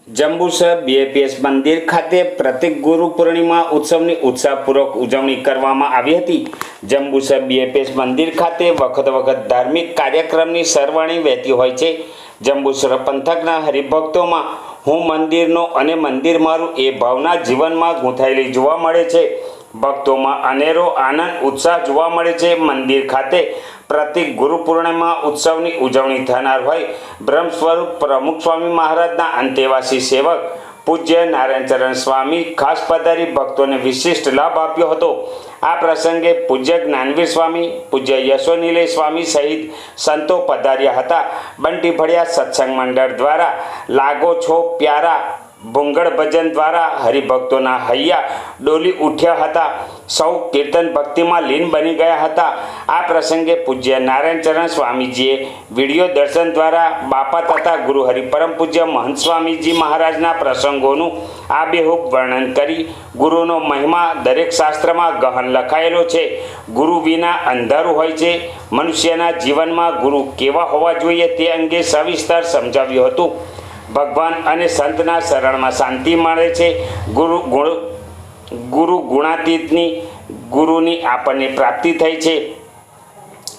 Jambusar BAPS મંદિર ખાતે પ્રતિક ગુરુ પૂર્ણિમા ઉત્સવની ઉત્સાહપૂર્વક ઉજવણી કરવામાં આવી હતી। જંબુસર બીએપીએસ મંદિર ખાતે વખત ધાર્મિક કાર્યક્રમની સરવાણી વહેતી હોય છે। જંબુસર પંથકના હરિભક્તોમાં હું મંદિરનો અને મંદિર મારું એ ભાવના જીવનમાં ગૂંથાયેલી જોવા મળે છે। ભક્તોમાં અનેરો આનંદ ઉત્સાહ જોવા મળે છે। મંદિર ખાતે પ્રતિક ગુરુ પૂર્ણિમા ઉત્સવની ઉજવણી થનાર હોય બ્રહ્મ સ્વરૂપ પ્રમુખ સ્વામી મહારાજના અંતેવાસી સેવક પૂજ્ય નારાયણચરણ સ્વામી ખાસ પધારી ભક્તોને વિશિષ્ટ લાભ આપ્યો હતો। આ પ્રસંગે પૂજ્ય જ્ઞાનવીર સ્વામી, પૂજ્ય યશોનિલય સ્વામી સહિત સંતો પધાર્યા હતા। બંટી ભળિયા સત્સંગ મંડળ દ્વારા લાગો છો પ્યારા ભૂંગળ ભજન દ્વારા હરિભક્તોના હૈયા ડોલી ઉઠ્યા હતા। સૌ કીર્તન ભક્તિમાં લીન બની ગયા હતા। આ પ્રસંગે પૂજ્ય નારાયણચરણ સ્વામીજીએ વિડીયો દર્શન દ્વારા બાપા તથા ગુરુ હરિ પરમ પૂજ્ય મહંત સ્વામીજી મહારાજના પ્રસંગોનું આબેહૂબ વર્ણન કરી ગુરુનો મહિમા દરેક શાસ્ત્રમાં ગહન લખાયેલો છે। ગુરુ વિના અંધારું હોય છે। મનુષ્યના જીવનમાં ગુરુ કેવા હોવા જોઈએ તે અંગે સવિસ્તર સમજાવ્યું હતું। ભગવાન અને સંતના શરણમાં શાંતિ મળે છે। ગુરુ ગુણાતીતની ગુરુની આપણને પ્રાપ્તિ થઈ છે।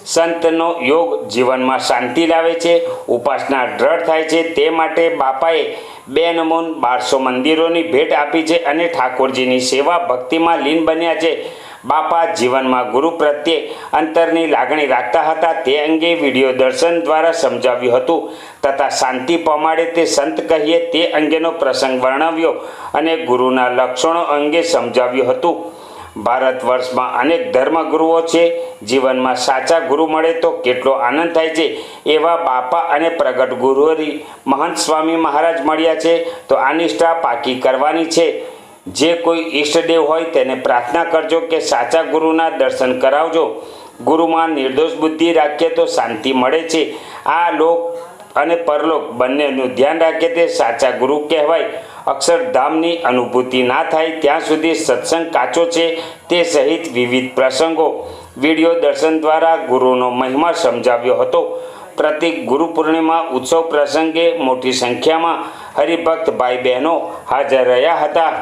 સંતનો યોગ જીવનમાં શાંતિ લાવે છે, ઉપાસના દ્રઢ થાય છે। તે માટે બાપાએ 2 નમૂન 1200 મંદિરોની ભેટ આપી છે અને ઠાકોરજીની સેવા ભક્તિમાં લીન બન્યા છે। બાપા જીવનમાં ગુરુ પ્રત્યે અંતરની લાગણી રાખતા હતા તે અંગે વિડીયો દર્શન દ્વારા સમજાવ્યું હતું તથા શાંતિ પમાડે તે સંત કહીએ તે અંગેનો પ્રસંગ વર્ણવ્યો અને ગુરુના લક્ષણો અંગે સમજાવ્યું હતું। ભારત વર્ષમાં અનેક ધર્મગુરુઓ છે। જીવનમાં સાચા ગુરુ મળે તો કેટલો આનંદ થાય છે। એવા બાપા અને પ્રગટ ગુરુહરિ મહંત સ્વામી મહારાજ મળ્યા છે તો આ નિષ્ઠા પાકી કરવાની છે। જે કોઈ ઈષ્ટદેવ હોય તેને પ્રાર્થના કરજો કે સાચા ગુરુના દર્શન કરાવજો। ગુરુમાં નિર્દોષ બુદ્ધિ રાખીએ તો શાંતિ મળે છે। આ લોક અને પરલોક બંનેનું ધ્યાન રાખીએ તે સાચા ગુરુ કહેવાય। અક્ષરધામની અનુભૂતિ ના થાય ત્યાં સુધી સત્સંગ કાચો છે તે સહિત વિવિધ પ્રસંગો વિડીયો દર્શન દ્વારા ગુરુનો મહિમા સમજાવ્યો હતો। પ્રતિક ગુરુ પૂર્ણિમા ઉત્સવ પ્રસંગે મોટી સંખ્યામાં હરિભક્ત ભાઈ બહેનો હાજર રહ્યા હતા।